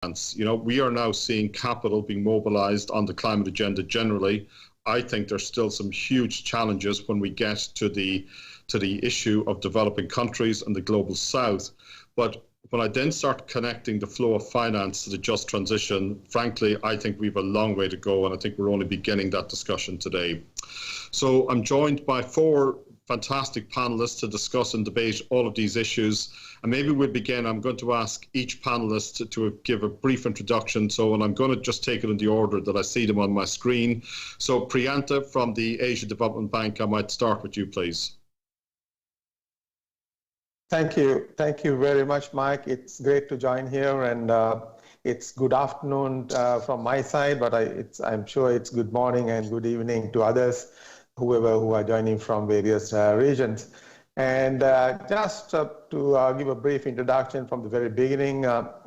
You know, we are now seeing capital being mobilized on the climate agenda generally. I think there's still some huge challenges when we get to the issue of developing countries and the global south. But when I then start connecting the flow of finance to the just transition, frankly, I think we have a long way to go, and I think we're only beginning that discussion today. So I'm joined by four fantastic panelists to discuss and debate all of these issues. And maybe we'll begin. I'm going to ask each panelist to give a brief introduction. And I'm going to just take it in the order that I see them on my screen. So Priyanta from the Asia Development Bank, I might start with you, please. Thank you. Thank you very much, Mike. It's great to join here, and it's good afternoon from my side, but I'm sure it's good morning and good evening to others, who are joining from various regions. And just to give a brief introduction from the very beginning, of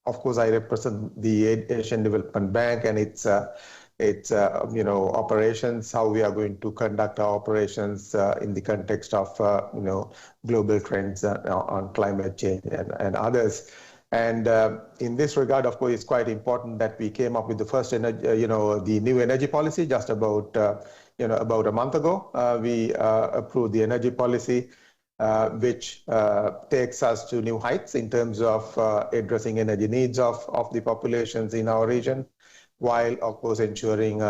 course, I represent the Asian Development Bank and its operations, how we are going to conduct our operations in the context of global trends on climate change and others. And in this regard, of course, it's quite important that we came up with the first the new energy policy just about about a month ago. We approved the energy policy, which takes us to new heights in terms of addressing energy needs of the populations in our region, while of course ensuring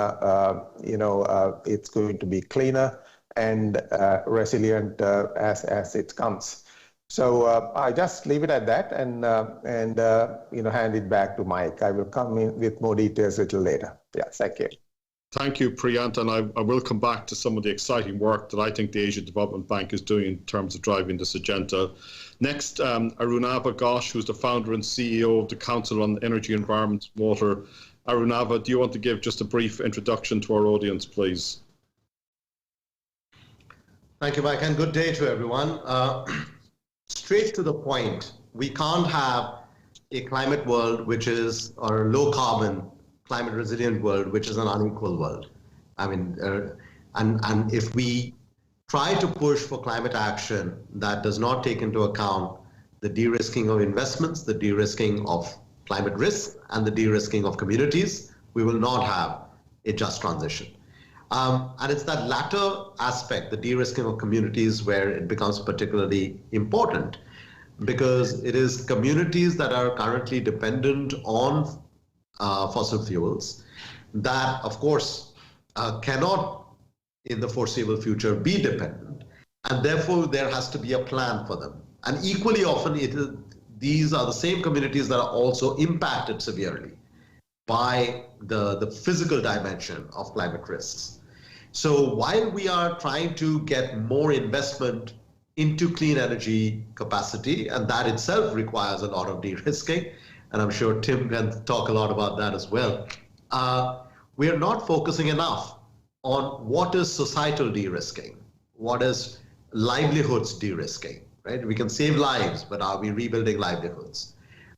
it's going to be cleaner and resilient as it comes. So I just leave it at that and hand it back to Mike. I will come in with more details a little later. Yeah, thank you. Thank you, Priyanta, and I will come back to some of the exciting work that I think the Asia Development Bank is doing in terms of driving this agenda. Next, Arunava Ghosh, who's the founder and CEO of the Council on Energy, Environment, and Water. Arunava, do you want to give just a brief introduction to our audience, please? Thank you, Mike, and good day to everyone. Straight to the point, we can't have a climate world or a low carbon, climate resilient world, which is an unequal world. I mean, and if we try to push for climate action that does not take into account the de-risking of investments, the de-risking of climate risk, and the de-risking of communities, we will not have a just transition. And it's that latter aspect, the de-risking of communities, where it becomes particularly important, because it is communities that are currently dependent on fossil fuels that, of course, cannot in the foreseeable future be dependent, and therefore there has to be a plan for them. And equally often, these are the same communities that are also impacted severely by the physical dimension of climate risks. So while we are trying to get more investment into clean energy capacity, and that itself requires a lot of de-risking, and I'm sure Tim can talk a lot about that as well, we are not focusing enough on what is societal de-risking, what is livelihoods de-risking, right? We can save lives, but are we rebuilding livelihoods?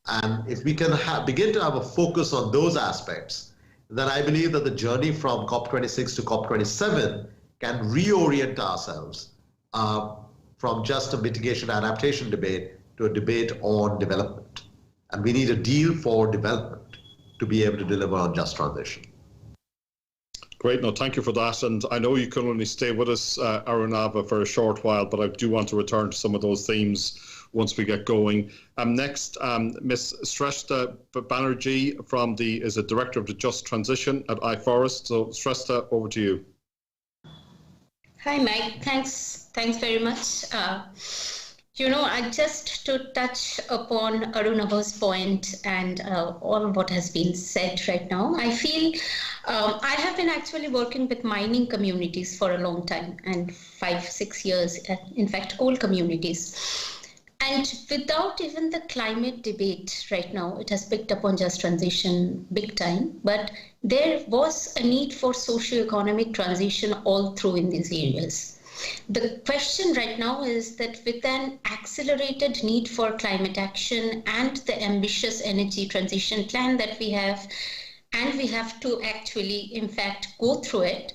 And if we can begin to have a focus on those aspects, then I believe that the journey from COP26 to COP27 can reorient ourselves from just a mitigation adaptation debate to a debate on development. And we need a deal for development to be able to deliver on just transition. Great, no, thank you for that. And I know you can only stay with us, Arunava, for a short while, but I do want to return to some of those themes once we get going. Next, Ms. Shrestha Banerjee is a Director of the Just Transition at iForest. So Shrestha, over to you. Hi, Mike. Thanks very much. Just to touch upon Arunava's point and all what has been said right now, I feel I have been actually working with mining communities for a long time, and 5-6 years, in fact, coal communities. And without even the climate debate right now, it has picked up on just transition big time, but there was a need for socio-economic transition all through in these areas. The question right now is that with an accelerated need for climate action and the ambitious energy transition plan that we have, and we have to actually, in fact, go through it,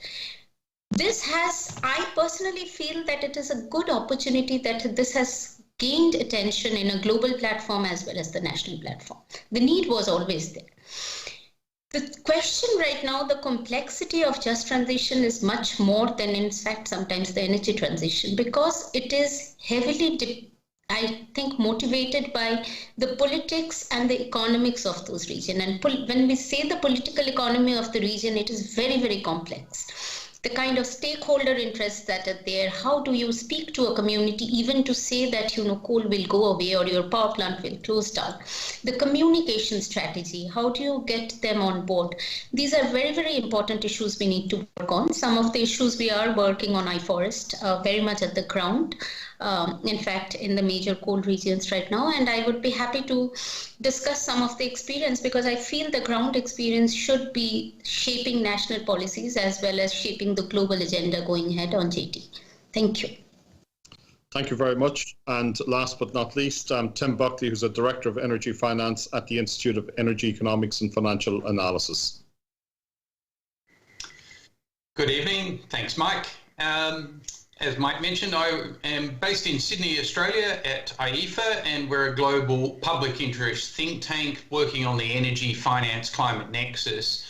I personally feel that it is a good opportunity that this has gained attention in a global platform as well as the national platform. The need was always there. The question right now, the complexity of just transition is much more than, in fact, sometimes the energy transition, because it is heavily, I think, motivated by the politics and the economics of those regions. And when we say the political economy of the region, it is very, very complex. The kind of stakeholder interests that are there, how do you speak to a community even to say that, coal will go away or your power plant will close down? The communication strategy, how do you get them on board? These are very, very important issues we need to work on. Some of the issues we are working on iForest, very much at the ground. In fact, in the major coal regions right now. And I would be happy to discuss some of the experience, because I feel the ground experience should be shaping national policies as well as shaping the global agenda going ahead on JT. Thank you. Thank you very much. And last but not least, Tim Buckley, who's a Director of Energy Finance at the Institute of Energy Economics and Financial Analysis. Good evening. Thanks, Mike. As Mike mentioned, I am based in Sydney, Australia at IEFA, and we're a global public interest think tank working on the energy, finance, climate nexus.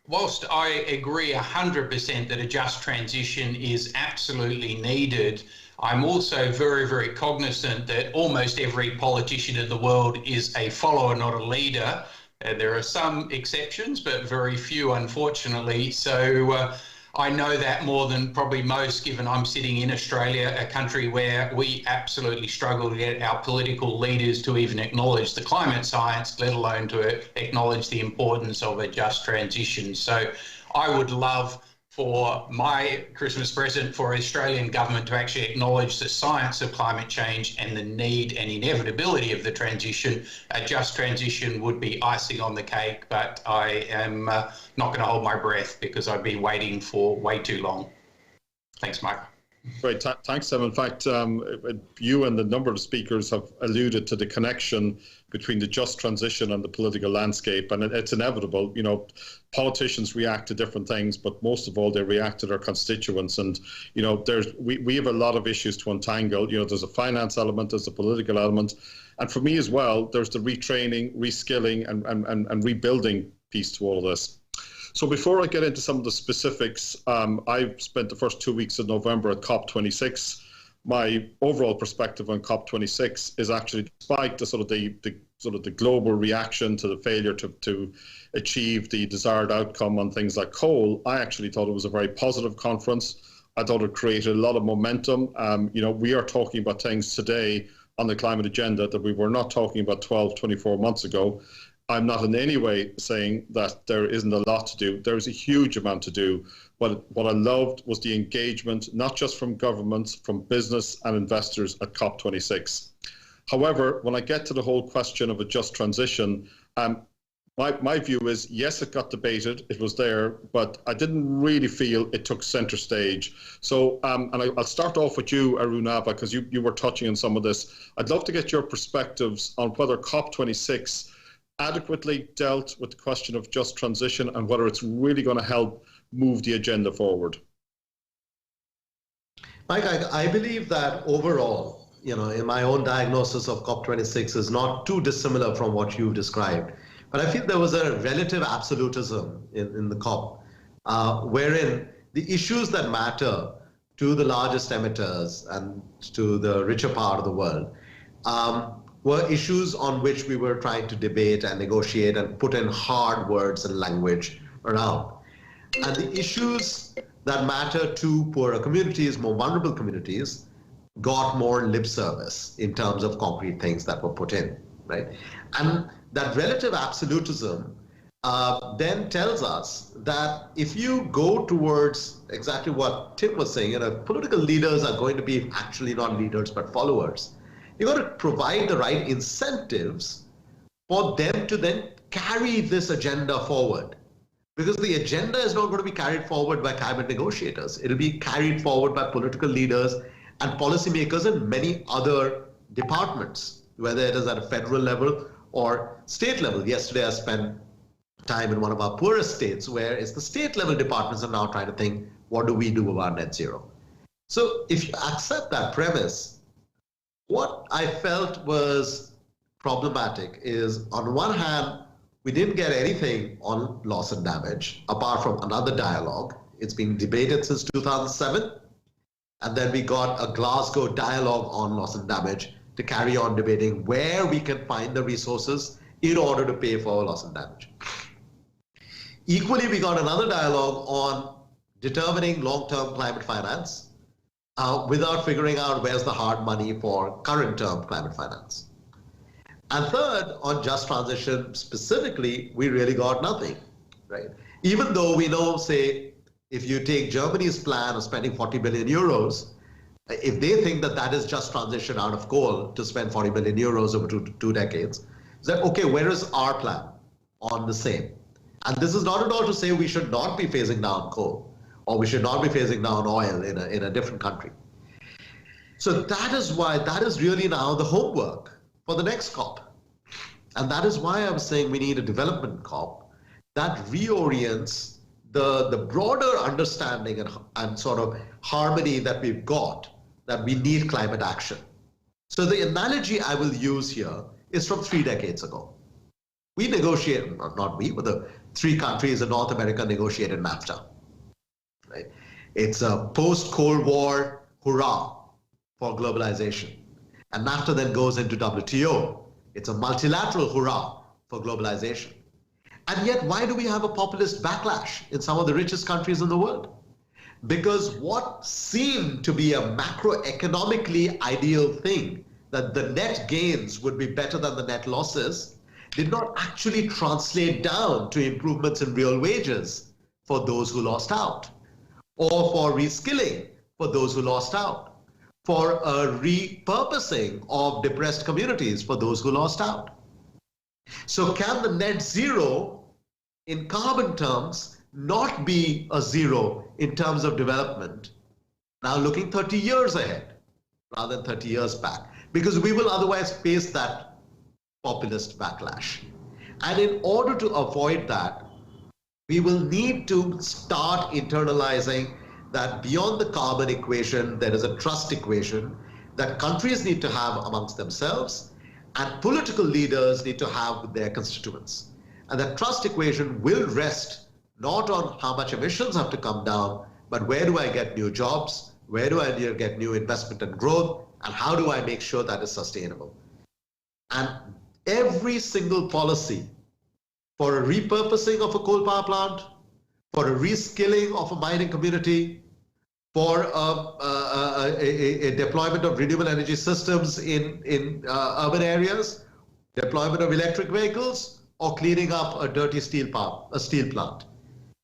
Whilst I agree 100% that a just transition is absolutely needed, I'm also very, very cognizant that almost every politician in the world is a follower, not a leader. There are some exceptions, but very few, unfortunately. So I know that more than probably most, given I'm sitting in Australia, a country where we absolutely struggle to get our political leaders to even acknowledge the climate science, let alone to acknowledge the importance of a just transition. So I would love for my Christmas present for Australian government to actually acknowledge the science of climate change and the need and inevitability of the transition. A just transition would be icing on the cake, but I am not going to hold my breath because I've been waiting for way too long. Thanks, Mike. Great, thanks, Tim. In fact, you and the number of speakers have alluded to the connection between the just transition and the political landscape, and it's inevitable. Politicians react to different things, but most of all, they react to their constituents. And we have a lot of issues to untangle. There's a finance element, there's a political element, and for me as well, there's the retraining, reskilling, and rebuilding piece to all of this. So before I get into some of the specifics, I've spent the first 2 weeks of November at COP26. My overall perspective on COP26 is actually, despite the global reaction to the failure to achieve the desired outcome on things like coal, I actually thought it was a very positive conference. I thought it created a lot of momentum. We are talking about things today on the climate agenda that we were not talking about 12, 24 months ago. I'm not in any way saying that there isn't a lot to do. There is a huge amount to do. But what I loved was the engagement, not just from governments, from business and investors at COP26. However, when I get to the whole question of a just transition, my view is, yes, it got debated, it was there, but I didn't really feel it took center stage. So, and I'll start off with you, Arunava, because you were touching on some of this. I'd love to get your perspectives on whether COP26 adequately dealt with the question of just transition and whether it's really going to help move the agenda forward. Mike, I believe that overall, in my own diagnosis of COP26 is not too dissimilar from what you've described. But I feel there was a relative absolutism in the COP, wherein the issues that matter to the largest emitters and to the richer part of the world were issues on which we were trying to debate and negotiate and put in hard words and language around. And the issues that matter to poorer communities, more vulnerable communities, got more lip service in terms of concrete things that were put in, right? And that relative absolutism then tells us that if you go towards exactly what Tim was saying, political leaders are going to be actually not leaders but followers. You've got to provide the right incentives for them to then carry this agenda forward. Because the agenda is not going to be carried forward by climate negotiators. It'll be carried forward by political leaders and policymakers in many other departments, whether it is at a federal level or state level. Yesterday, I spent time in one of our poorest states where it's the state level departments are now trying to think, what do we do about net zero? So if you accept that premise, What I felt was problematic is, on one hand, we didn't get anything on loss and damage apart from another dialogue. It's been debated since 2007. And then we got a Glasgow dialogue on loss and damage to carry on debating where we can find the resources in order to pay for loss and damage. Equally, we got another dialogue on determining long-term climate finance without figuring out where's the hard money for current-term climate finance. And third, on just transition specifically, we really got nothing, right? Even though we know, say, if you take Germany's plan of spending 40 billion euros, if they think that that is just transition out of coal to spend 40 billion euros over two decades, is that, okay, where is our plan on the same? And this is not at all to say we should not be phasing down coal, or we should not be phasing down oil in a different country. So that is why, that is really now the homework for the next COP. And that is why I was saying we need a development COP that reorients the broader understanding and sort of harmony that we've got, that we need climate action. So the analogy I will use here is from 3 decades ago. We negotiated, not we, but the 3 countries in North America negotiated NAFTA. Right? It's a post-Cold War hurrah for globalization. And NAFTA then goes into WTO. It's a multilateral hurrah for globalization. And yet, why do we have a populist backlash in some of the richest countries in the world? Because what seemed to be a macroeconomically ideal thing, that the net gains would be better than the net losses, did not actually translate down to improvements in real wages for those who lost out, or for reskilling for those who lost out, for a repurposing of depressed communities for those who lost out. So can the net zero in carbon terms not be a zero in terms of development, now looking 30 years ahead rather than 30 years back? Because we will otherwise face that populist backlash. And in order to avoid that, we will need to start internalizing that beyond the carbon equation, there is a trust equation that countries need to have amongst themselves and political leaders need to have with their constituents. And that trust equation will rest not on how much emissions have to come down, but where do I get new jobs, where do I get new investment and growth, and how do I make sure that is sustainable? And every single policy for a repurposing of a coal power plant, for a reskilling of a mining community, for a deployment of renewable energy systems in urban areas, deployment of electric vehicles, or cleaning up a dirty steel plant.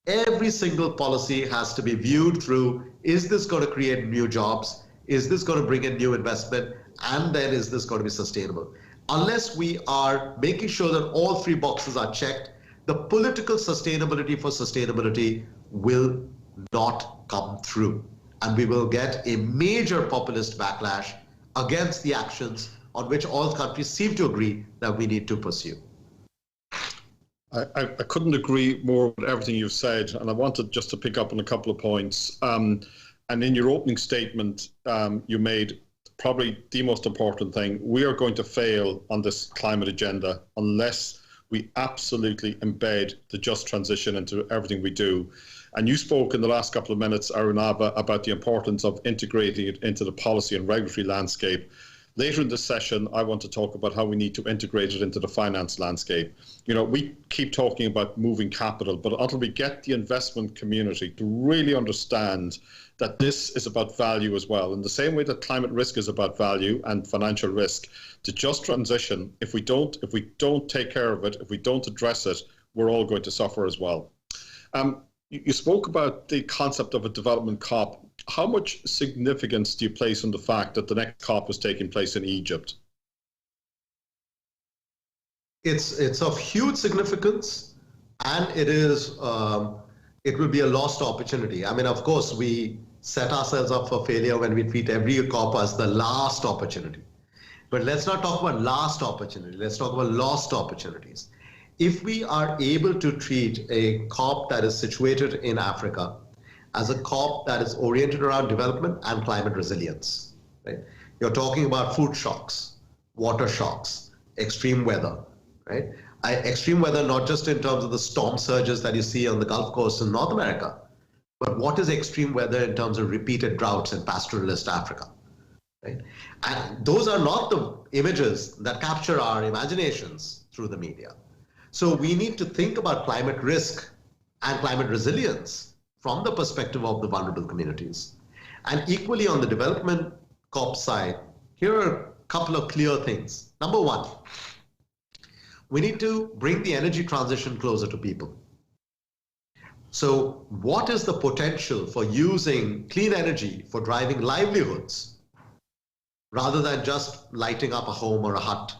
Every single policy has to be viewed through, is this going to create new jobs? Is this going to bring in new investment? And then is this going to be sustainable? Unless we are making sure that all 3 boxes are checked, the political sustainability for sustainability will not come through. And we will get a major populist backlash against the actions on which all countries seem to agree that we need to pursue. I couldn't agree more with everything you've said, and I wanted just to pick up on a couple of points. And in your opening statement, you made probably the most important thing. We are going to fail on this climate agenda unless we absolutely embed the just transition into everything we do. And you spoke in the last couple of minutes, Arunabha, about the importance of integrating it into the policy and regulatory landscape. Later in this session, I want to talk about how we need to integrate it into the finance landscape. You know, we keep talking about moving capital, but until we get the investment community to really understand that this is about value as well, in the same way that climate risk is about value and financial risk, to just transition, if we don't take care of it, if we don't address it, we're all going to suffer as well. You spoke about the concept of a development COP. How much significance do you place on the fact that the next COP is taking place in Egypt? It's of huge significance, and it will be a lost opportunity. I mean, of course, we set ourselves up for failure when we treat every COP as the last opportunity. But let's not talk about last opportunity. Let's talk about lost opportunities. If we are able to treat a COP that is situated in Africa as a COP that is oriented around development and climate resilience, right? You're talking about food shocks, water shocks, extreme weather, right? Extreme weather, not just in terms of the storm surges that you see on the Gulf Coast in North America, but what is extreme weather in terms of repeated droughts in pastoralist Africa, right? And those are not the images that capture our imaginations through the media. So we need to think about climate risk and climate resilience from the perspective of the vulnerable communities. And equally on the development COP side, here are a couple of clear things. Number one, we need to bring the energy transition closer to people. So what is the potential for using clean energy for driving livelihoods rather than just lighting up a home or a hut,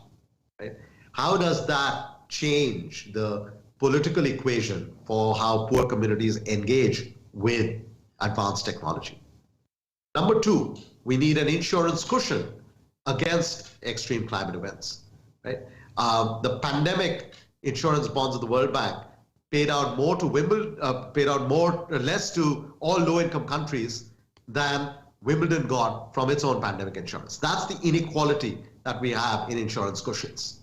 right? How does that change the political equation for how poor communities engage with advanced technology? Number two, we need an insurance cushion against extreme climate events, right? The pandemic insurance bonds of the World Bank paid out more to less to all low-income countries than Wimbledon got from its own pandemic insurance. That's the inequality that we have in insurance cushions.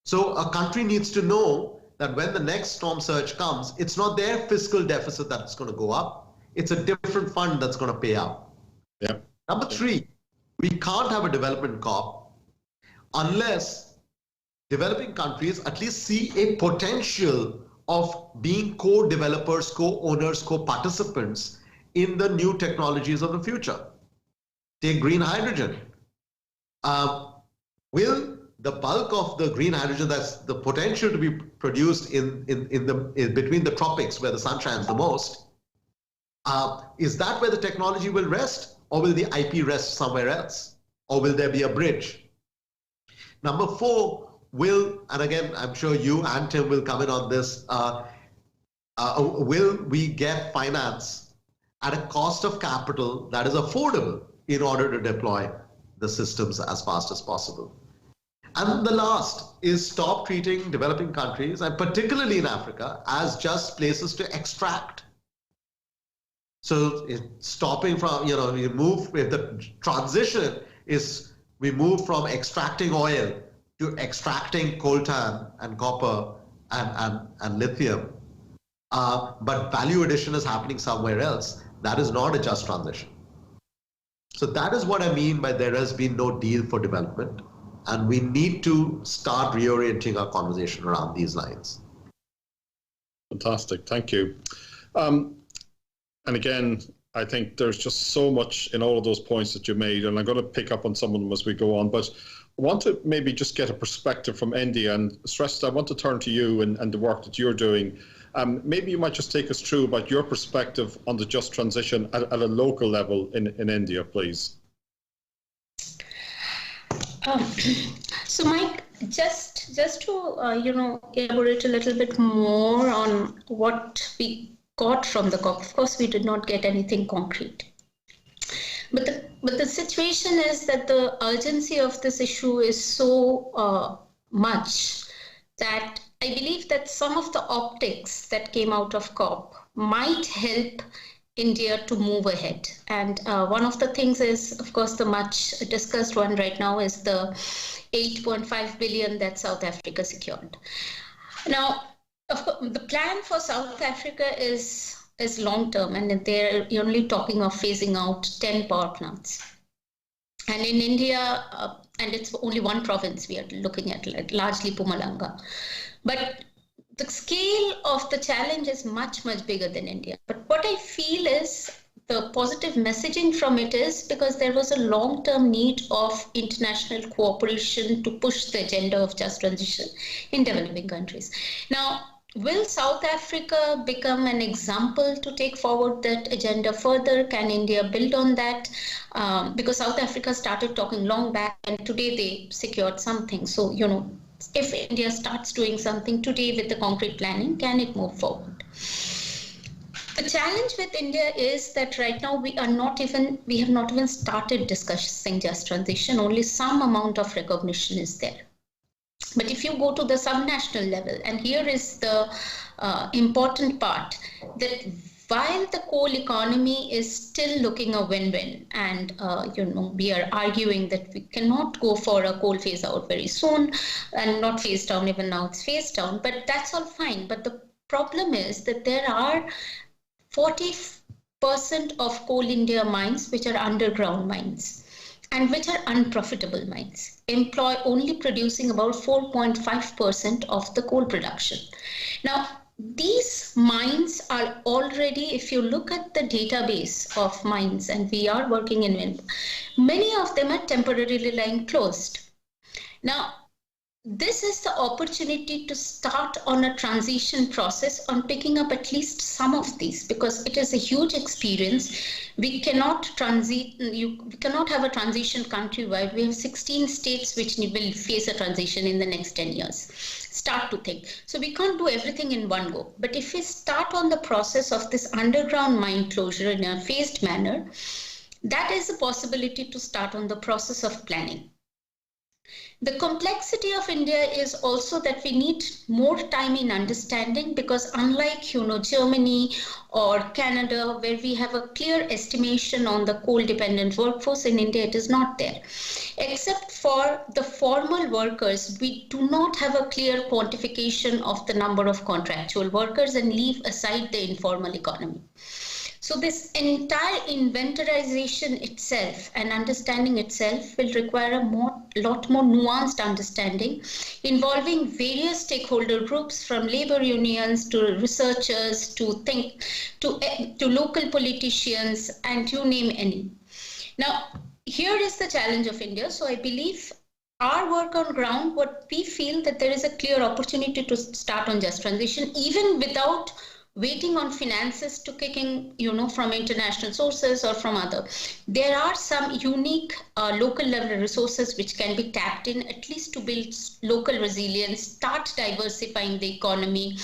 So a country needs to know that when the next storm surge comes, it's not their fiscal deficit that's going to go up. It's a different fund that's going to pay out. Yeah. Number three, we can't have a development COP unless developing countries at least see a potential of being co-developers, co-owners, co-participants in the new technologies of the future. Take green hydrogen. Will the bulk of the green hydrogen, that's the potential to be produced in between the tropics where the sun shines the most, is that where the technology will rest, or will the IP rest somewhere else, or will there be a bridge? Number four, and again, I'm sure you and Tim will come in on this, will we get finance at a cost of capital that is affordable in order to deploy the systems as fast as possible? And the last is stop treating developing countries, and particularly in Africa, as just places to extract. So stopping from, if the transition is we move from extracting oil to extracting coltan and copper and lithium, but value addition is happening somewhere else, that is not a just transition. So that is what I mean by there has been no deal for development, and we need to start reorienting our conversation around these lines. Fantastic, thank you. And again, I think there's just so much in all of those points that you made, and I'm going to pick up on some of them as we go on, but I want to maybe just get a perspective from India, and Shrestha, I want to turn to you and the work that you're doing. Maybe you might just take us through about your perspective on the just transition at a local level in India, please. So Mike, just to elaborate a little bit more on what we got from the COP. Of course, we did not get anything concrete. But the situation is that the urgency of this issue is so much that I believe that some of the optics that came out of COP might help India to move ahead. And one of the things is, of course, the much discussed one right now is the 8.5 billion that South Africa secured. Now, of course, the plan for South Africa is long-term, and they're only talking of phasing out 10 power plants. And in India, and it's only one province we are looking at, like largely Mpumalanga. But the scale of the challenge is much, much bigger than India. But what I feel is the positive messaging from it is because there was a long-term need of international cooperation to push the agenda of just transition in developing countries. Now, will South Africa become an example to take forward that agenda further? Can India build on that? Because South Africa started talking long back, and today they secured something. So, if India starts doing something today with the concrete planning, can it move forward? The challenge with India is that right now we have not even started discussing just transition. Only some amount of recognition is there. But if you go to the subnational level, and here is the important part, that while the coal economy is still looking a win-win, and we are arguing that we cannot go for a coal phase out very soon, and not phase down, even now it's phase down, but that's all fine. But the problem is that there are 40% of Coal India mines which are underground mines and which are unprofitable mines, employ only producing about 4.5% of the coal production. Now, these mines are already, if you look at the database of mines, and we are working in many of them are temporarily lying closed. Now, this is the opportunity to start on a transition process on picking up at least some of these, because it is a huge experience. We cannot have a transition countrywide. We have 16 states which will face a transition in the next 10 years. Start to think. So we can't do everything in one go. But if we start on the process of this underground mine closure in a phased manner, that is a possibility to start on the process of planning. The complexity of India is also that we need more time in understanding, because unlike Germany or Canada, where we have a clear estimation on the coal dependent workforce, in India it is not there. Except for the formal workers, we do not have a clear quantification of the number of contractual workers, and leave aside the informal economy. So this entire inventorization itself and understanding itself will require a lot more nuanced understanding, involving various stakeholder groups, from labor unions to researchers to local politicians, and you name any. Now, here is the challenge of India. So I believe our work on ground, what we feel that there is a clear opportunity to start on just transition, even without waiting on finances to kick in, from international sources or from other. There are some unique local level resources which can be tapped in, at least to build local resilience, start diversifying the economy,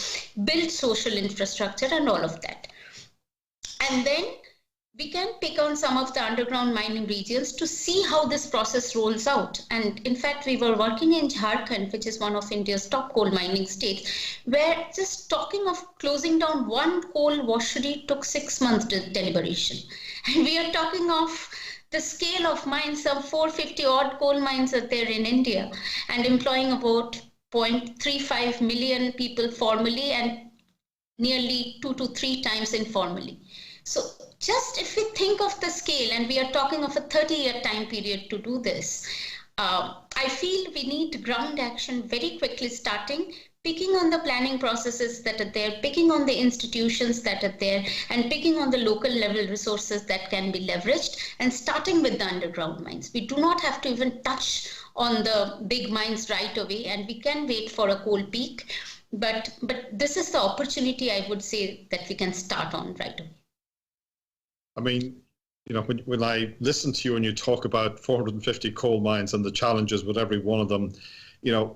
build social infrastructure and all of that. And then we can pick on some of the underground mining regions to see how this process rolls out. And in fact, we were working in Jharkhand, which is one of India's top coal mining states, where just talking of closing down one coal washery took 6 months deliberation. And we are talking of the scale of mines, some 450 odd coal mines are there in India, and employing about 0.35 million people formally and nearly 2 to 3 times informally. So just if we think of the scale, and we are talking of a 30-year time period to do this, I feel we need ground action very quickly starting, picking on the planning processes that are there, picking on the institutions that are there, and picking on the local level resources that can be leveraged, and starting with the underground mines. We do not have to even touch on the big mines right away, and we can wait for a coal peak. But this is the opportunity, I would say, that we can start on right away. I mean, when I listen to you and you talk about 450 coal mines and the challenges with every one of them,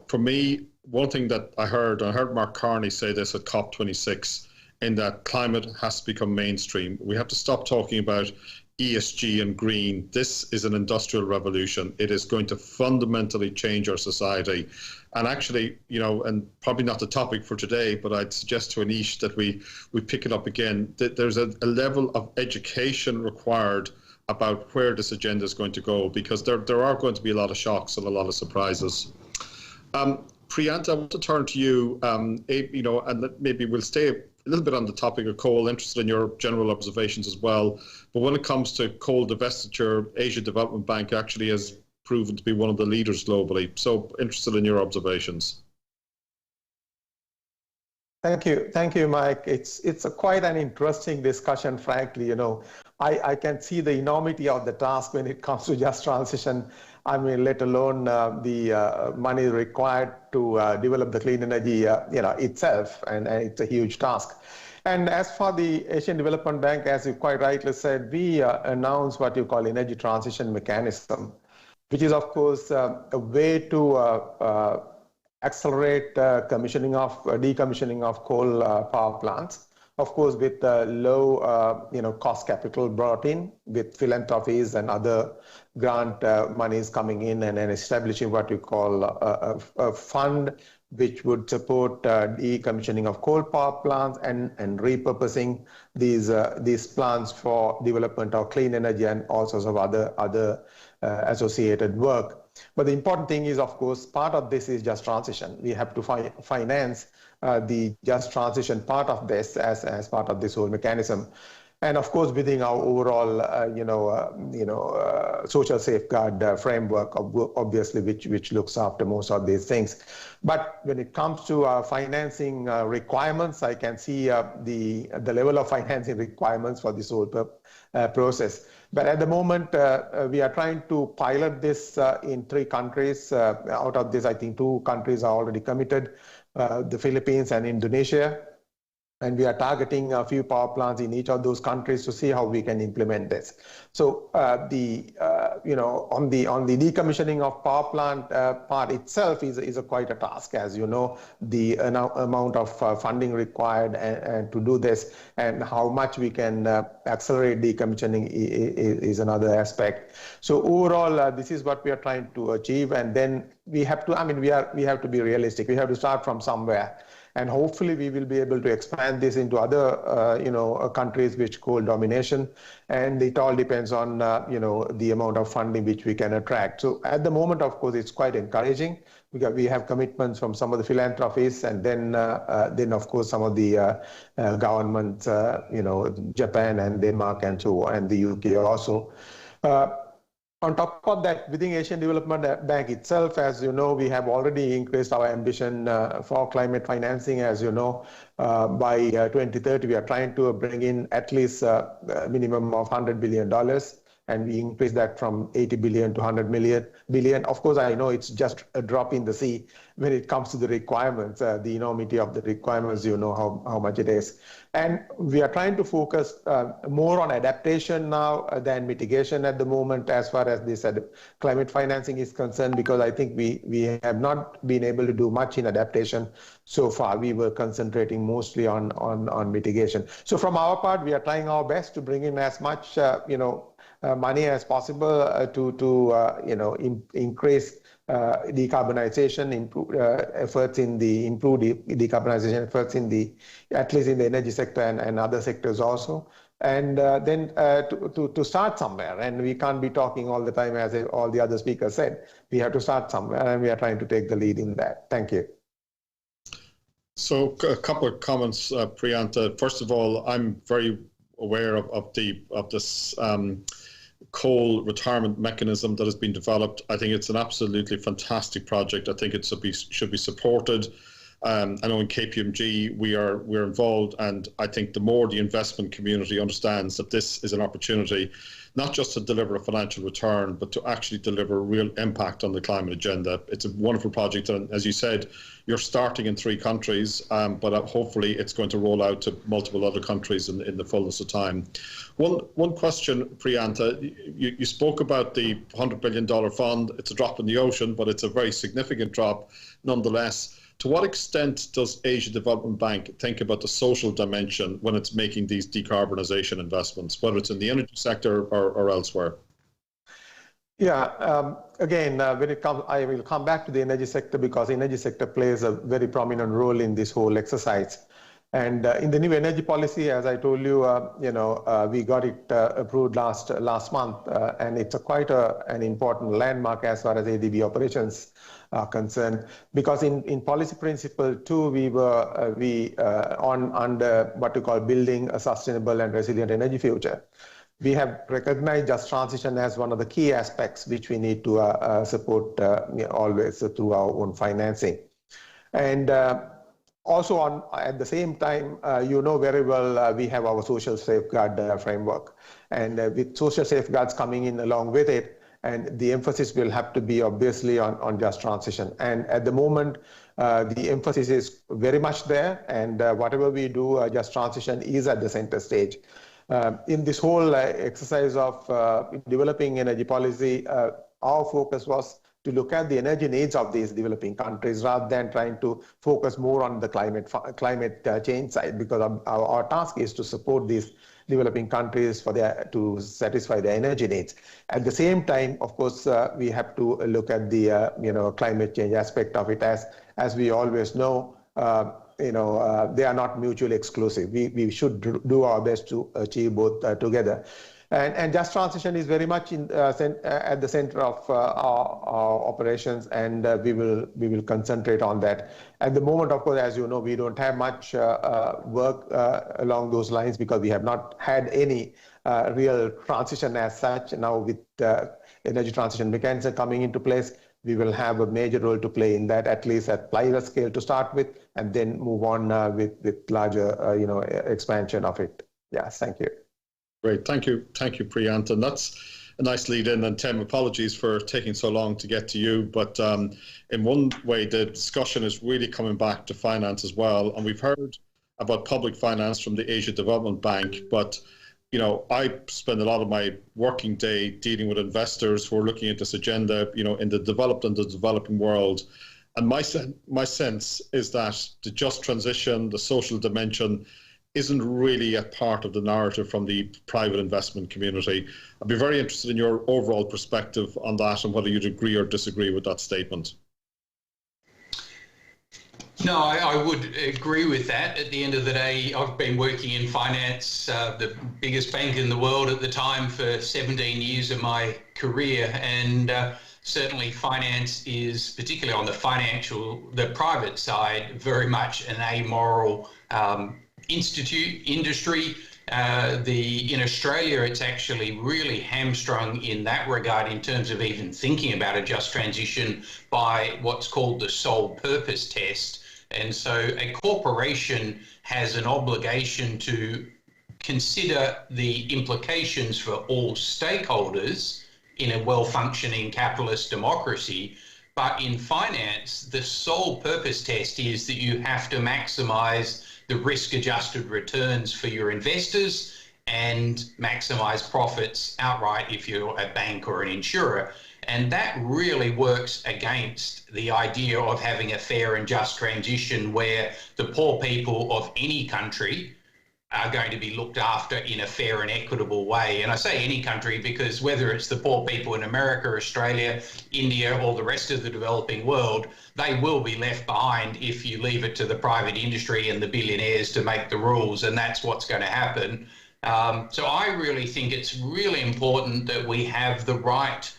for me, one thing that I heard Mark Carney say this at COP26, in that climate has to become mainstream. We have to stop talking about ESG and green. This is an industrial revolution. It is going to fundamentally change our society. And actually, and probably not the topic for today, but I'd suggest to Anish that we pick it up again, that there's a level of education required about where this agenda is going to go, because there are going to be a lot of shocks and a lot of surprises. Priyant, I want to turn to you, and maybe we'll stay a little bit on the topic of coal, interested in your general observations as well. But when it comes to coal divestiture, Asia Development Bank actually has proven to be one of the leaders globally. So interested in your observations. Thank you, Mike. It's quite an interesting discussion, frankly. I can see the enormity of the task when it comes to just transition. I mean, let alone the money required to develop the clean energy, itself, and it's a huge task. And as for the Asian Development Bank, as you quite rightly said, we announced what you call energy transition mechanism, which is, of course, a way to accelerate decommissioning of coal power plants, of course, with low cost capital brought in, with philanthropies and other grant monies coming in, and establishing what you call a fund which would support decommissioning of coal power plants and repurposing these plants for development of clean energy and all sorts of other associated work. But the important thing is, of course, part of this is just transition. We have to finance the just transition part of this as part of this whole mechanism. And of course, within our overall, social safeguard framework, obviously, which looks after most of these things. But when it comes to financing requirements, I can see the level of financing requirements for this whole process. But at the moment, we are trying to pilot this in 3 countries. Out of this, I think 2 countries are already committed, the Philippines and Indonesia. And we are targeting a few power plants in each of those countries to see how we can implement this. So on the decommissioning of power plant part itself is quite a task, as you know. The amount of funding required and to do this, and how much we can accelerate decommissioning is another aspect. So overall, this is what we are trying to achieve, and then we have to. We have to be realistic. We have to start from somewhere. And hopefully we will be able to expand this into other, countries which coal domination. And it all depends on, the amount of funding which we can attract. So at the moment, of course, it's quite encouraging. We have commitments from some of the philanthropists, and then of course, some of the governments, Japan and Denmark and so on, and the UK also. On top of that, within Asian Development Bank itself, as you know, we have already increased our ambition for climate financing. As you know, by 2030, we are trying to bring in at least a minimum of $100 billion. And we increased that from 80 billion to 100 billion. Of course, I know it's just a drop in the sea when it comes to the requirements, the enormity of the requirements, how much it is. And we are trying to focus more on adaptation now than mitigation at the moment, as far as this climate financing is concerned, because I think we have not been able to do much in adaptation so far. We were concentrating mostly on mitigation. So from our part, we are trying our best to bring in as much, money as possible to increase decarbonization, improve efforts in the improved decarbonization efforts at least in the energy sector and other sectors also. And then to start somewhere, and we can't be talking all the time, as all the other speakers said. We have to start somewhere, and we are trying to take the lead in that. Thank you. So a couple of comments, Priyantha. First of all, I'm very aware of this coal retirement mechanism that has been developed. I think it's an absolutely fantastic project. I think it should be supported. I know in KPMG we're involved, and I think the more the investment community understands that this is an opportunity not just to deliver a financial return, but to actually deliver real impact on the climate agenda. It's a wonderful project, and as you said, you're starting in 3 countries, but hopefully it's going to roll out to multiple other countries in the fullness of time. One question, Priyantha, you spoke about the $100 billion fund. It's a drop in the ocean, but it's a very significant drop nonetheless. To what extent does Asia Development Bank think about the social dimension when it's making these decarbonisation investments, whether it's in the energy sector or elsewhere? Yeah, again, when it comes, I will come back to the energy sector, because the energy sector plays a very prominent role in this whole exercise. And in the new energy policy, as I told you, we got it approved last month, and it's quite an important landmark as far as ADB operations are concerned, because in policy principle 2, we were under what we call building a sustainable and resilient energy future. We have recognized just transition as one of the key aspects which we need to support always through our own financing. And also at the same time, very well, we have our social safeguard framework. And with social safeguards coming in along with it, and the emphasis will have to be obviously on just transition. And at the moment, the emphasis is very much there, and whatever we do, just transition is at the center stage. In this whole exercise of developing energy policy, our focus was to look at the energy needs of these developing countries rather than trying to focus more on the climate change side, because our task is to support these developing countries to satisfy their energy needs. At the same time, of course, we have to look at the climate change aspect of it as as we always know, they are not mutually exclusive. We should do our best to achieve both together. And just transition is very much at the center of our operations, and we will concentrate on that. At the moment, of course, as you know, we don't have much work along those lines because we have not had any real transition as such. Now with energy transition mechanism coming into place, we will have a major role to play in that, at least at pilot scale to start with, and then move on with larger expansion of it. Yes, thank you. Great, thank you, Priyant, and that's a nice lead in. And Tim, apologies for taking so long to get to you, but in one way, the discussion is really coming back to finance as well. And we've heard about public finance from the Asia Development Bank, but I spend a lot of my working day dealing with investors who are looking at this agenda, in the developed and the developing world. And my sense is that the just transition, the social dimension, isn't really a part of the narrative from the private investment community. I'd be very interested in your overall perspective on that and whether you'd agree or disagree with that statement. No, I would agree with that. At the end of the day, I've been working in finance, the biggest bank in the world at the time, for 17 years of my career. And certainly finance is, particularly on the private side, very much an amoral industry. In Australia, it's actually really hamstrung in that regard in terms of even thinking about a just transition by what's called the sole purpose test. And so a corporation has an obligation to consider the implications for all stakeholders in a well-functioning capitalist democracy. But in finance, the sole purpose test is that you have to maximize the risk-adjusted returns for your investors and maximize profits outright if you're a bank or an insurer. And that really works against the idea of having a fair and just transition where the poor people of any country are going to be looked after in a fair and equitable way. And I say any country because whether it's the poor people in America, Australia, India, or the rest of the developing world, they will be left behind if you leave it to the private industry and the billionaires to make the rules, and that's what's going to happen. So I really think it's really important that we have the right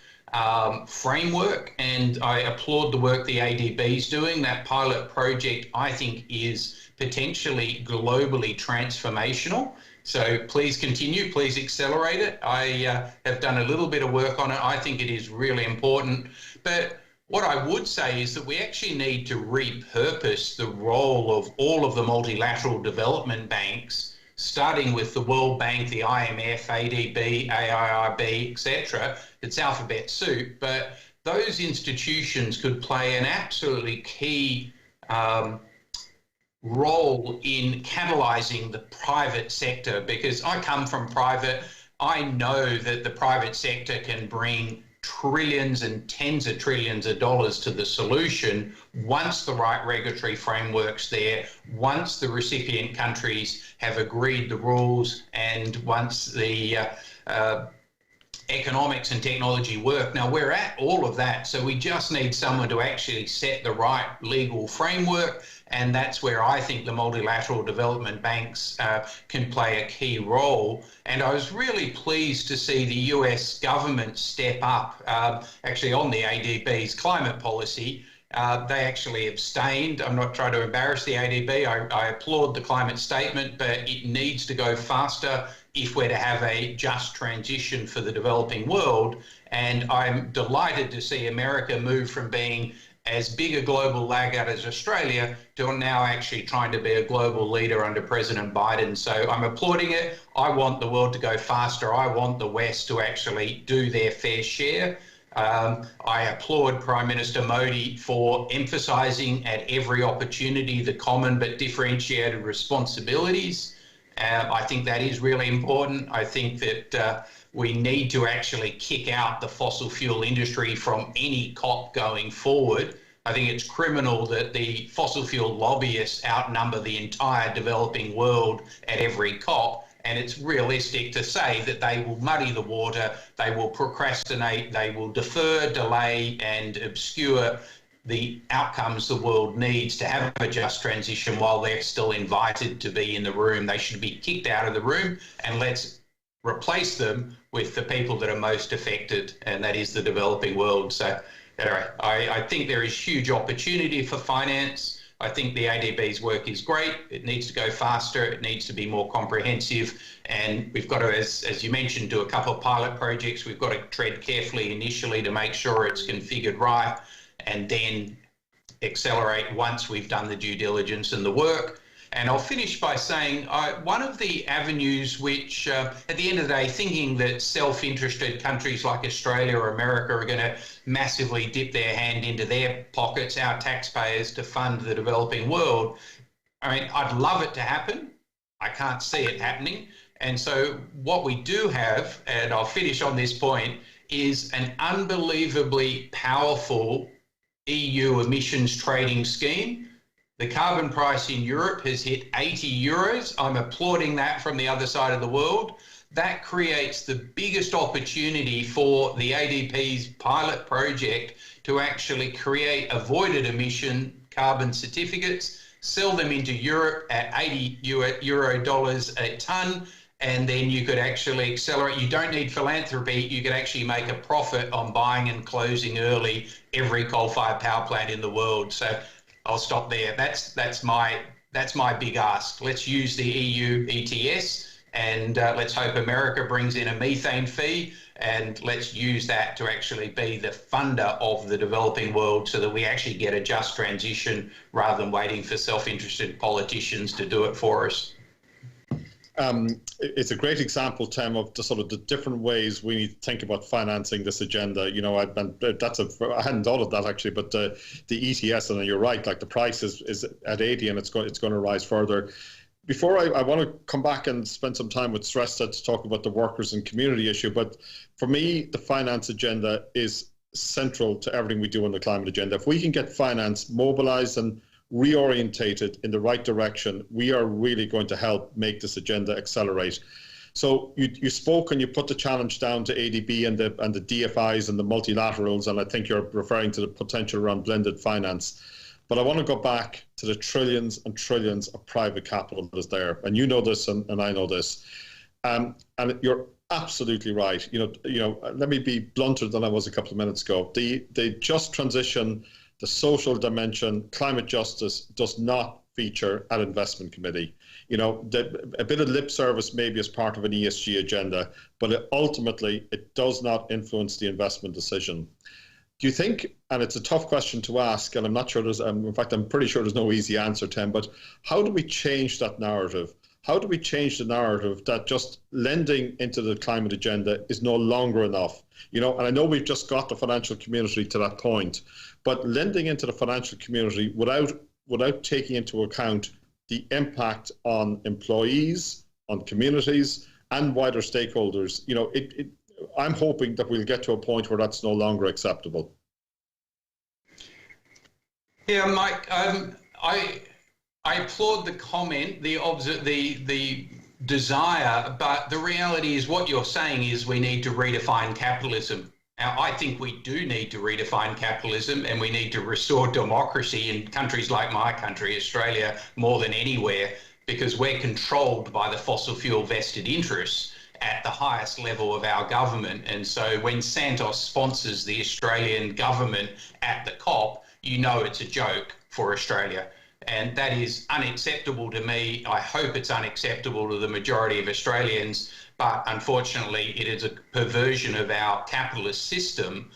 framework, and I applaud the work the ADB is doing. That pilot project, I think, is potentially globally transformational. So please continue, please accelerate it. I have done a little bit of work on it. I think it is really important. But what I would say is that we actually need to repurpose the role of all of the multilateral development banks, starting with the World Bank, the IMF, ADB, AIIB, etc. It's alphabet soup, but those institutions could play an absolutely key role in catalyzing the private sector, because I come from private. I know that the private sector can bring trillions and tens of trillions of dollars to the solution once the right regulatory framework's there, once the recipient countries have agreed the rules, and once the economics and technology work. Now, we're at all of that, so we just need someone to actually set the right legal framework, and that's where I think the multilateral development banks can play a key role. And I was really pleased to see the US government step up, actually on the ADB's climate policy. They actually abstained. I'm not trying to embarrass the ADB. I applaud the climate statement, but it needs to go faster if we're to have a just transition for the developing world. And I'm delighted to see America move from being as big a global laggard as Australia to now actually trying to be a global leader under President Biden. So I'm applauding it. I want the world to go faster. I want the West to actually do their fair share. I applaud Prime Minister Modi for emphasising at every opportunity the common but differentiated responsibilities. I think that is really important. I think that we need to actually kick out the fossil fuel industry from any COP going forward. I think it's criminal that the fossil fuel lobbyists outnumber the entire developing world at every COP. And it's realistic to say that they will muddy the water, they will procrastinate, they will defer, delay and obscure the outcomes the world needs to have a just transition while they're still invited to be in the room. They should be kicked out of the room, and let's replace them with the people that are most affected, and that is the developing world. So I think there is huge opportunity for finance. I think the ADB's work is great. It needs to go faster. It needs to be more comprehensive. And we've got to, as you mentioned, do a couple of pilot projects. We've got to tread carefully initially to make sure it's configured right, and then accelerate once we've done the due diligence and the work. And I'll finish by saying one of the avenues which, at the end of the day, thinking that self-interested countries like Australia or America are going to massively dip their hand into their pockets, our taxpayers, to fund the developing world. I mean, I'd love it to happen. I can't see it happening. And so what we do have, and I'll finish on this point, is an unbelievably powerful EU emissions trading scheme. The carbon price in Europe has hit 80 euros. I'm applauding that from the other side of the world. That creates the biggest opportunity for the ADP's pilot project to actually create avoided emission carbon certificates, sell them into Europe at 80 euro dollars a tonne, and then you could actually accelerate. You don't need philanthropy. You could actually make a profit on buying and closing early every coal-fired power plant in the world. So I'll stop there. That's my big ask. Let's use the EU ETS, and let's hope America brings in a methane fee, and let's use that to actually be the funder of the developing world so that we actually get a just transition rather than waiting for self-interested politicians to do it for us. It's a great example, Tim, of the sort of the different ways we need to think about financing this agenda. You know, I hadn't thought of that actually, but the ETS, and you're right, like the price is at 80 and it's going to rise further. Before I want to come back and spend some time with Sresta to talk about the workers and community issue, but for me, the finance agenda is central to everything we do on the climate agenda. If we can get finance mobilized and reorientated in the right direction, we are really going to help make this agenda accelerate. So you spoke and you put the challenge down to ADB and the DFIs and the multilaterals, and I think you're referring to the potential around blended finance. But I want to go back to the trillions and trillions of private capital that is there, and you know this, and I know this, and you're absolutely right. You know, let me be blunter than I was a couple of minutes ago. The just transition, the social dimension, climate justice does not feature at investment committee. You know, a bit of lip service maybe as part of an ESG agenda, but ultimately it does not influence the investment decision. Do you think, and it's a tough question to ask, and I'm not sure in fact, I'm pretty sure there's no easy answer, Tim, but how do we change that narrative? How do we change the narrative that just lending into the climate agenda is no longer enough? You know, and I know we've just got the financial community to that point, but lending into the financial community without taking into account the impact on employees, on communities, and wider stakeholders, you know, I'm hoping that we'll get to a point where that's no longer acceptable. Yeah, Mike, I applaud the comment, the desire, but the reality is what you're saying is we need to redefine capitalism. Now, I think we do need to redefine capitalism, and we need to restore democracy in countries like my country, Australia, more than anywhere, because we're controlled by the fossil fuel vested interests at the highest level of our government. And so when Santos sponsors the Australian government at the COP, you know it's a joke for Australia. And that is unacceptable to me. I hope it's unacceptable to the majority of Australians, but unfortunately it is a perversion of our capitalist system.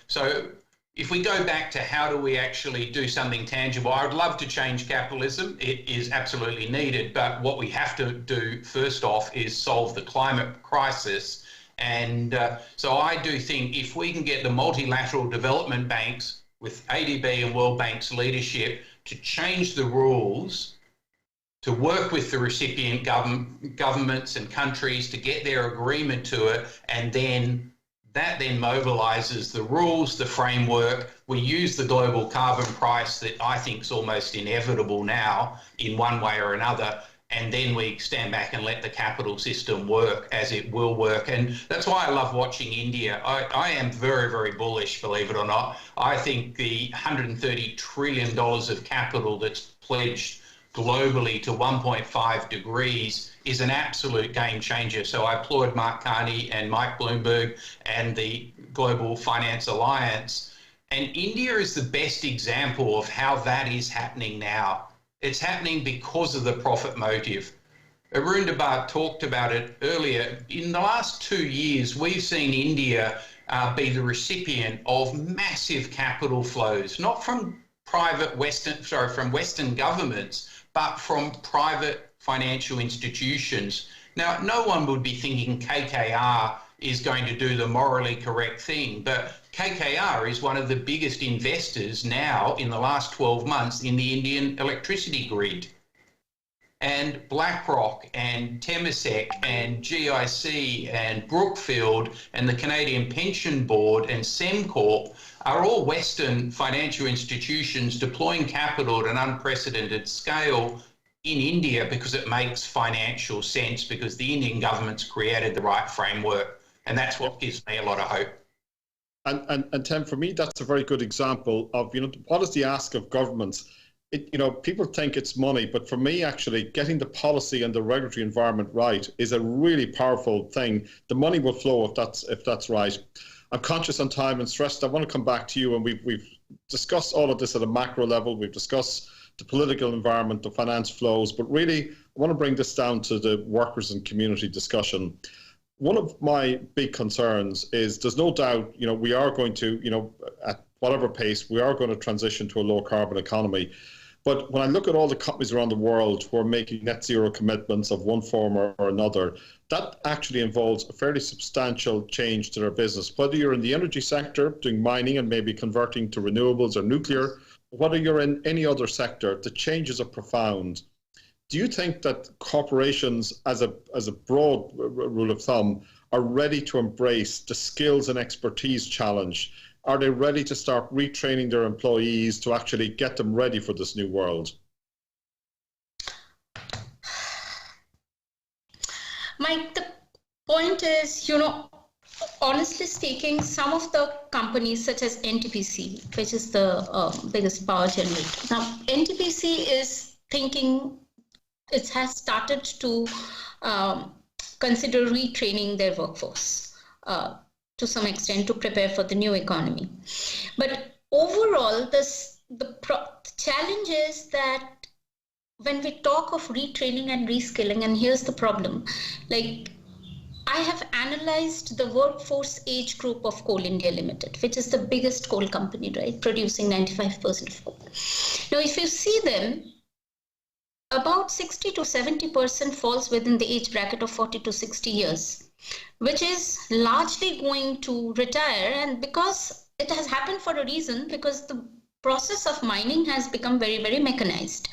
So if we go back to how do we actually do something tangible, I would love to change capitalism. It is absolutely needed, but what we have to do first off is solve the climate crisis. And so I do think if we can get the multilateral development banks with ADB and World Bank's leadership to change the rules, to work with the recipient governments and countries to get their agreement to it, and then that then mobilizes the rules, the framework. We use the global carbon price that I think is almost inevitable now in one way or another, and then we stand back and let the capital system work as it will work. And that's why I love watching India. I am very, very bullish, believe it or not. I think the $130 trillion of capital that's pledged globally to 1.5 degrees is an absolute game changer. So I applaud Mark Carney and Mike Bloomberg and the Global Finance Alliance. And India is the best example of how that is happening now. It's happening because of the profit motive. Arun Dabar talked about it earlier. In the last 2 years, we've seen India be the recipient of massive capital flows, not from from Western governments, but from private financial institutions. Now, no one would be thinking KKR is going to do the morally correct thing, but KKR is one of the biggest investors now in the last 12 months in the Indian electricity grid. And BlackRock and Temasek and GIC and Brookfield and the Canadian Pension Board and Semcorp are all Western financial institutions deploying capital at an unprecedented scale in India because it makes financial sense, because the Indian government's created the right framework. And that's what gives me a lot of hope. And Tim, for me, that's a very good example of, what is the ask of governments? People think it's money, but for me, actually, getting the policy and the regulatory environment right is a really powerful thing. The money will flow if that's right. I'm conscious on time and stressed. I want to come back to you, and we've discussed all of this at a macro level. We've discussed the political environment, the finance flows, but really, I want to bring this down to the workers and community discussion. One of my big concerns is there's no doubt, we are going to, at whatever pace, we are going to transition to a low carbon economy. But when I look at all the companies around the world who are making net zero commitments of one form or another, that actually involves a fairly substantial change to their business. Whether you're in the energy sector, doing mining and maybe converting to renewables or nuclear, whether you're in any other sector, the changes are profound. Do you think that corporations, as a broad rule of thumb, are ready to embrace the skills and expertise challenge? Are they ready to start retraining their employees to actually get them ready for this new world? Mike, the point is, honestly speaking, some of the companies such as NTPC, which is the biggest power generator. Now, NTPC is thinking, it has started to consider retraining their workforce to some extent to prepare for the new economy. But overall, the challenge is that when we talk of retraining and reskilling, and here's the problem, I have analyzed the workforce age group of Coal India Limited, which is the biggest coal company, right, producing 95% of coal. Now, if you see them, about 60 to 70% falls within the age bracket of 40 to 60 years, which is largely going to retire. And because it has happened for a reason, because the process of mining has become very, very mechanized.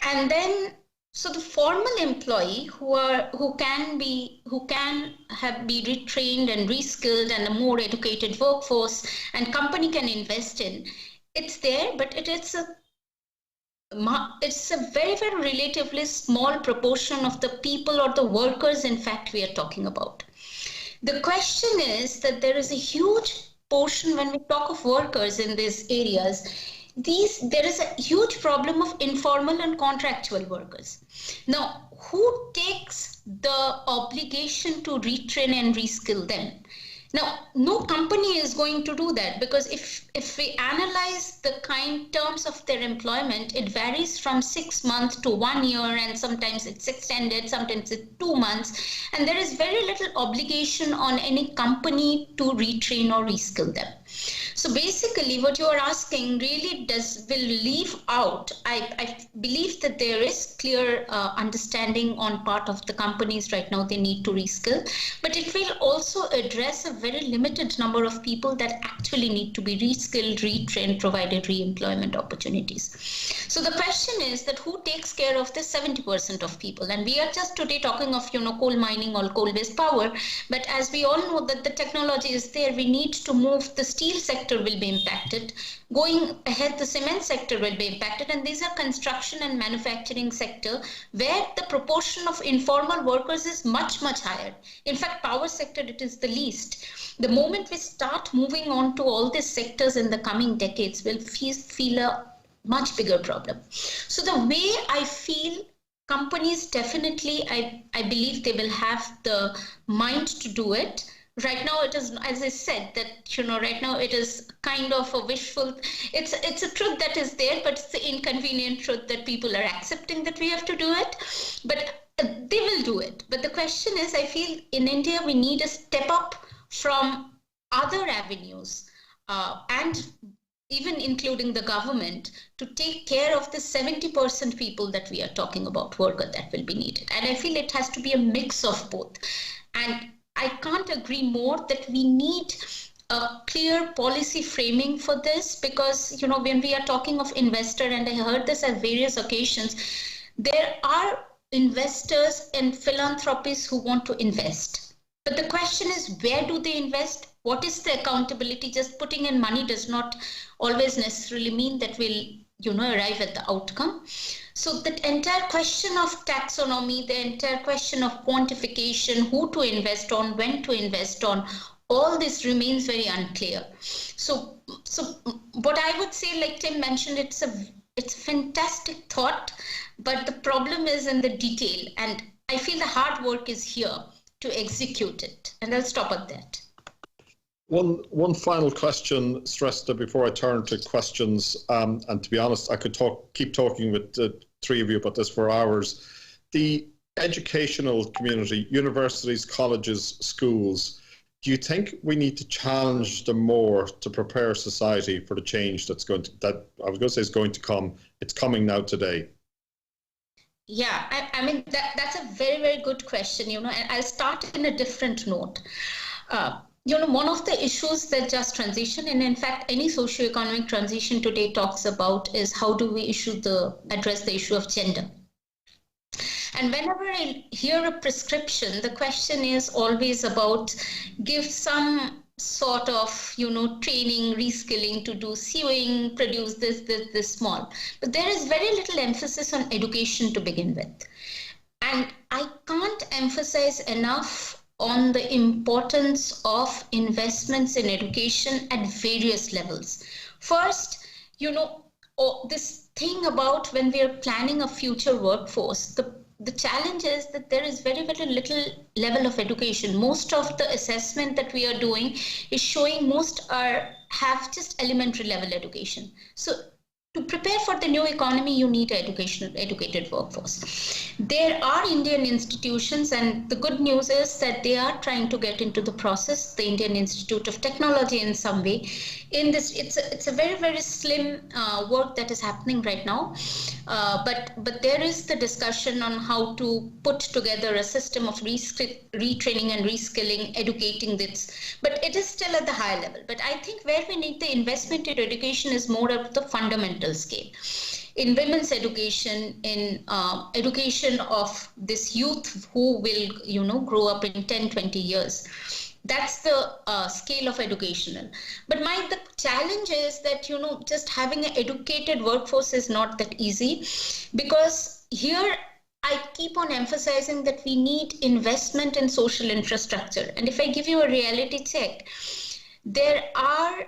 And then, so the formal employee who can be retrained and reskilled and a more educated workforce and company can invest in, it's there, but it's a very, very relatively small proportion of the people or the workers, in fact, we are talking about. The question is that there is a huge portion when we talk of workers in these areas, there is a huge problem of informal and contractual workers. Now, who takes the obligation to retrain and reskill them? Now, no company is going to do that, because if we analyze the terms of their employment, it varies from 6 months to 1 year, and sometimes it's extended, sometimes it's 2 months, and there is very little obligation on any company to retrain or reskill them. So basically what you are asking really will leave out, I believe that there is clear understanding on part of the companies right now they need to reskill, but it will also address a very limited number of people that actually need to be reskilled, retrained, provided re-employment opportunities. So the question is that who takes care of the 70% of people? And we are just today talking of, coal mining or coal-based power, but as we all know that the technology is there, we need to move the steel sector sector will be impacted. Going ahead, the cement sector will be impacted. And these are construction and manufacturing sector where the proportion of informal workers is much, much higher. In fact, power sector, it is the least. The moment we start moving on to all these sectors in the coming decades, we'll feel a much bigger problem. So the way I feel companies definitely, I believe they will have the mind to do it. Right now it is, as I said, that, you know, right now it is kind of a wishful, it's a truth that is there, but it's the inconvenient truth that people are accepting that we have to do it. But they will do it. But the question is, I feel in India, we need a step up from other avenues and even including the government, to take care of the 70% people that we are talking about, worker that will be needed. And I feel it has to be a mix of both. And I can't agree more that we need a clear policy framing for this, because, you know, when we are talking of investor, and I heard this at various occasions, there are investors and philanthropies who want to invest. But the question is, where do they invest? What is the accountability? Just putting in money does not always necessarily mean that we'll, you know, arrive at the outcome. So that entire question of taxonomy, the entire question of quantification, who to invest on, when to invest on, all this remains very unclear. So what I would say, like Tim mentioned, it's a fantastic thought, but the problem is in the detail. And I feel the hard work is here to execute it. And I'll stop at that. One final question, Shrestha, before I turn to questions, and to be honest, I could keep talking with the three of you about this for hours. The educational community, universities, colleges, schools, do you think we need to challenge them more to prepare society for the change that's going to come? It's coming now today. Yeah, I mean, that's a very, very good question, you know, and I'll start in a different note. You know, one of the issues that just transition, and in fact, any socioeconomic transition today talks about, is how do we address the issue of gender. And whenever I hear a prescription, the question is always about give some sort of, you know, training, reskilling to do sewing, produce this small. But there is very little emphasis on education to begin with. And I can't emphasize enough on the importance of investments in education at various levels. First, you know, this thing about when we are planning a future workforce, the challenge is that there is very, very little level of education. Most of the assessment that we are doing is showing most have just elementary level education. So to prepare for the new economy, you need an educated workforce. There are Indian institutions, and the good news is that they are trying to get into the process. The Indian Institute of Technology, in some way, in this, it's a very, very slim work that is happening right now. But there is the discussion on how to put together a system of retraining and reskilling, educating this. But it is still at the high level. But I think where we need the investment in education is more at the fundamental scale. In women's education, in education of this youth who will, you know, grow up in 10, 20 years. That's the scale of educational. But the challenge is that, you know, just having an educated workforce is not that easy, because here I keep on emphasizing that we need investment in social infrastructure. And if I give you a reality check, there are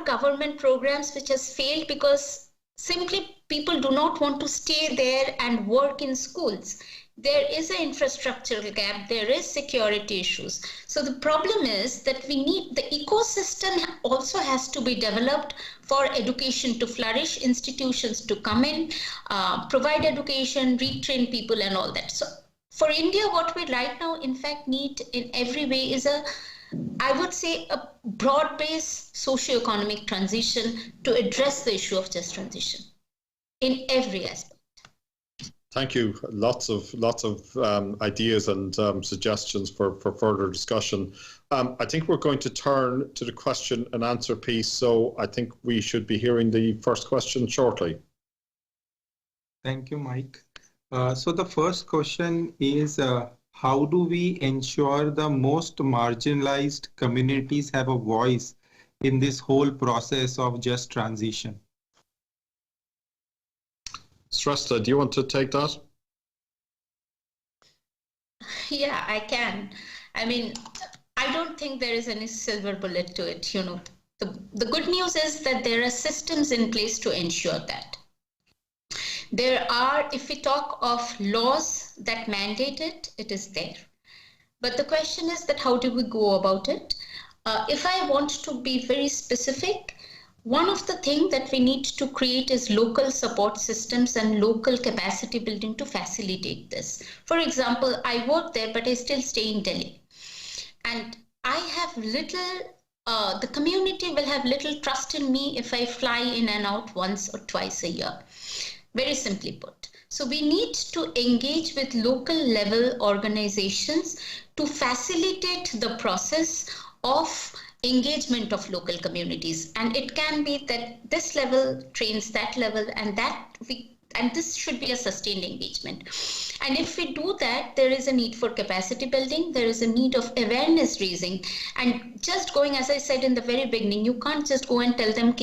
government programs which has failed because simply people do not want to stay there and work in schools. There is an infrastructural gap, there is security issues. So the problem is that we need, the ecosystem also has to be developed for education to flourish, institutions to come in, provide education, retrain people and all that. So for India, what we right now in fact need in every way is I would say a broad-based socio-economic transition to address the issue of just transition in every aspect. Thank you. Lots of ideas and suggestions for further discussion. I think we're going to turn to the question and answer piece. So I think we should be hearing the first question shortly. Thank you, Mike. So the first question is, how do we ensure the most marginalized communities have a voice in this whole process of just transition? Srestha, do you want to take that? Yeah, I can. I mean, I don't think there is any silver bullet to it. The good news is that there are systems in place to ensure that. There are, if we talk of laws that mandate it, it is there. But the question is that how do we go about it? If I want to be very specific, one of the things that we need to create is local support systems and local capacity building to facilitate this. For example, I work there, but I still stay in Delhi. And I have the community will have little trust in me if I fly in and out once or twice a year. Very simply put. So we need to engage with local level organizations to facilitate the process of engagement of local communities. And it can be that this level trains that level, and this should be a sustained engagement. And if we do that, there is a need for capacity building, there is a need of awareness raising, and just going, as I said in the very beginning, you can't just go and tell them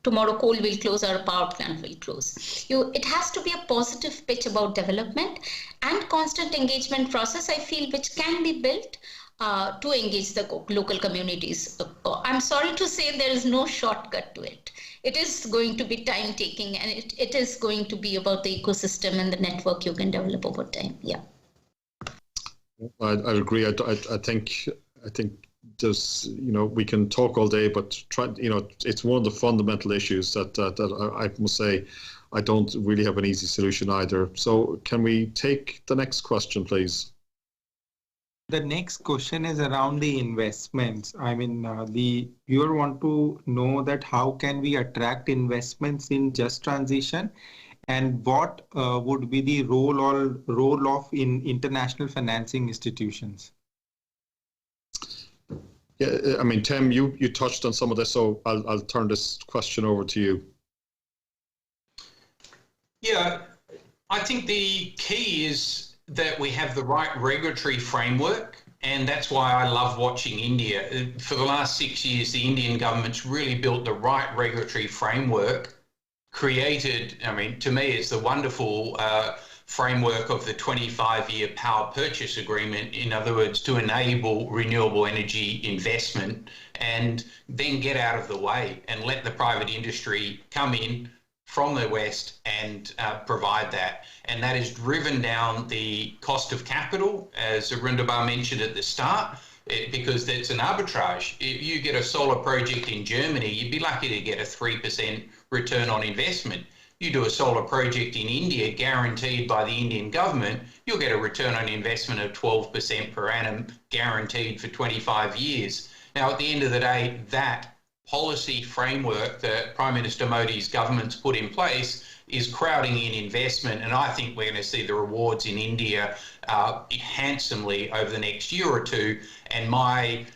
tomorrow coal will close or a power plant will close. It has to be a positive pitch about development and constant engagement process, I feel, which can be built to engage the local communities. I'm sorry to say there is no shortcut to it. It is going to be time taking, and it is going to be about the ecosystem and the network you can develop over time. Yeah. I agree. I think there's, we can talk all day, but it's one of the fundamental issues that I must say I don't really have an easy solution either. So can we take the next question, please? The next question is around the investments. I mean, the viewer want to know that how can we attract investments in just transition, and what would be the role of international financing institutions? Yeah, I mean, Tim, you touched on some of this, so I'll turn this question over to you. Yeah, I think the key is that we have the right regulatory framework, and that's why I love watching India. For the last 6 years, the Indian government's really built the right regulatory framework, created, I mean, to me, it's the wonderful framework of the 25-year power purchase agreement, in other words, to enable renewable energy investment and then get out of the way and let the private industry come in from the West and provide that. And that has driven down the cost of capital, as Arundabar mentioned at the start, because it's an arbitrage. If you get a solar project in Germany, you'd be lucky to get a 3% return on investment. You do a solar project in India, guaranteed by the Indian government, you'll get a return on investment of 12% per annum, guaranteed for 25 years. Now, at the end of the day, that policy framework that Prime Minister Modi's government's put in place is crowding in investment, and I think we're going to see the rewards in India handsomely over the next year or two. And my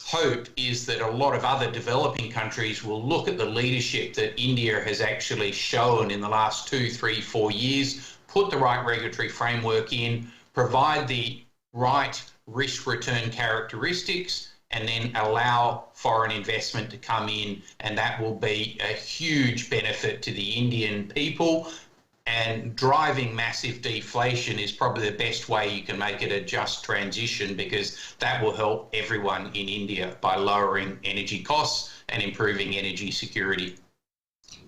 hope is that a lot of other developing countries will look at the leadership that India has actually shown in the last 2, 3, 4 years, put the right regulatory framework in, provide the right risk-return characteristics, and then allow foreign investment to come in, and that will be a huge benefit to the Indian people. And driving massive deflation is probably the best way you can make it a just transition, because that will help everyone in India by lowering energy costs and improving energy security.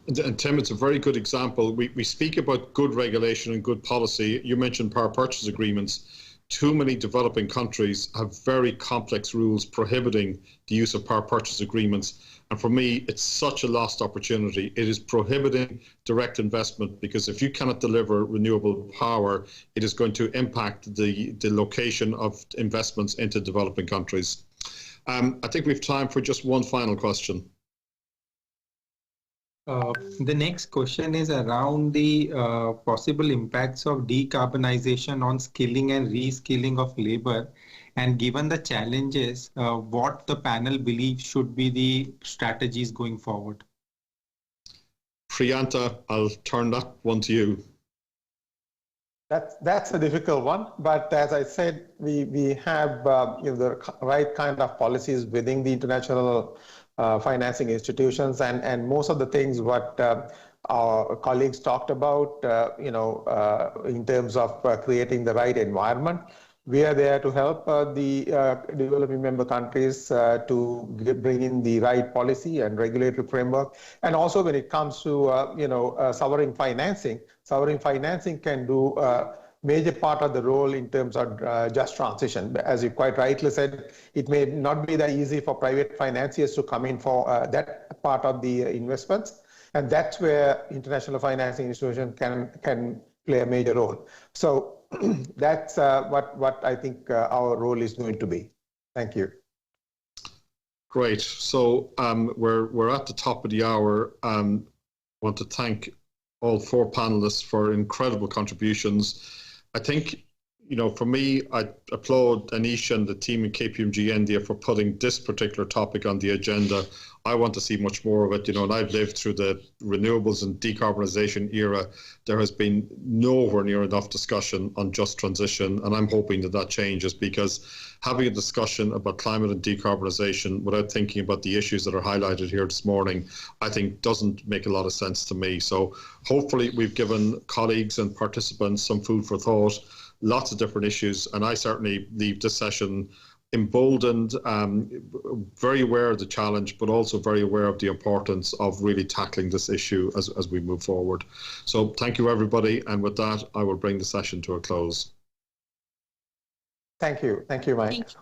And Tim, it's a very good example. We speak about good regulation and good policy. You mentioned power purchase agreements. Too many developing countries have very complex rules prohibiting the use of power purchase agreements. And for me, it's such a lost opportunity. It is prohibiting direct investment, because if you cannot deliver renewable power, it is going to impact the location of investments into developing countries. I think we have time for just one final question. The next question is around the possible impacts of decarbonization on skilling and reskilling of labor. And given the challenges, what the panel believes should be the strategies going forward? Priyanta, I'll turn that one to you. That's a difficult one, but as I said, we have the right kind of policies within the international financing institutions, and most of the things what our colleagues talked about, in terms of creating the right environment. We are there to help the developing member countries to bring in the right policy and regulatory framework. And also when it comes to, sovereign financing can do a major part of the role in terms of just transition. As you quite rightly said, it may not be that easy for private financiers to come in for that part of the investments. And that's where international financing institutions can play a major role. So that's what I think our role is going to be. Thank you. Great. So we're at the top of the hour. I want to thank all four panelists for incredible contributions. I think, for me, I applaud Anish and the team in KPMG India for putting this particular topic on the agenda. I want to see much more of it, and I've lived through the renewables and decarbonisation era. There has been nowhere near enough discussion on just transition, and I'm hoping that changes, because having a discussion about climate and decarbonisation without thinking about the issues that are highlighted here this morning, I think doesn't make a lot of sense to me. So hopefully we've given colleagues and participants some food for thought, lots of different issues, and I certainly leave this session emboldened, very aware of the challenge, but also very aware of the importance of really tackling this issue as we move forward. So thank you, everybody. And with that, I will bring the session to a close. Thank you. Thank you, Mike. Thank you.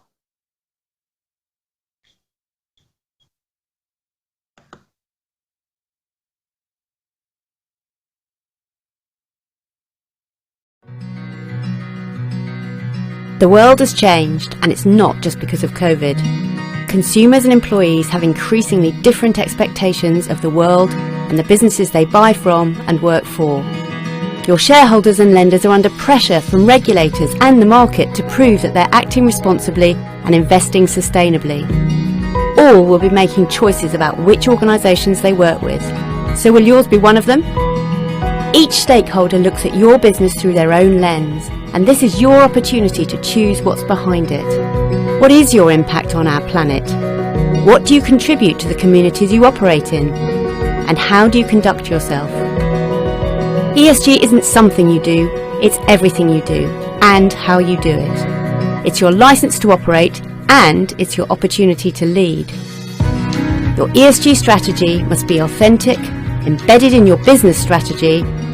The world has changed, and it's not just because of COVID. Consumers and employees have increasingly different expectations of the world and the businesses they buy from and work for. Your shareholders and lenders are under pressure from regulators and the market to prove that they're acting responsibly and investing sustainably. All will be making choices about which organisations they work with. So will yours be one of them? Each stakeholder looks at your business through their own lens, and this is your opportunity to choose what's behind it. What is your impact on our planet? What do you contribute to the communities you operate in? And how do you conduct yourself? ESG isn't something you do, it's everything you do, and how you do it. It's your license to operate, and it's your opportunity to lead. Your ESG strategy must be authentic, embedded in your business strategy,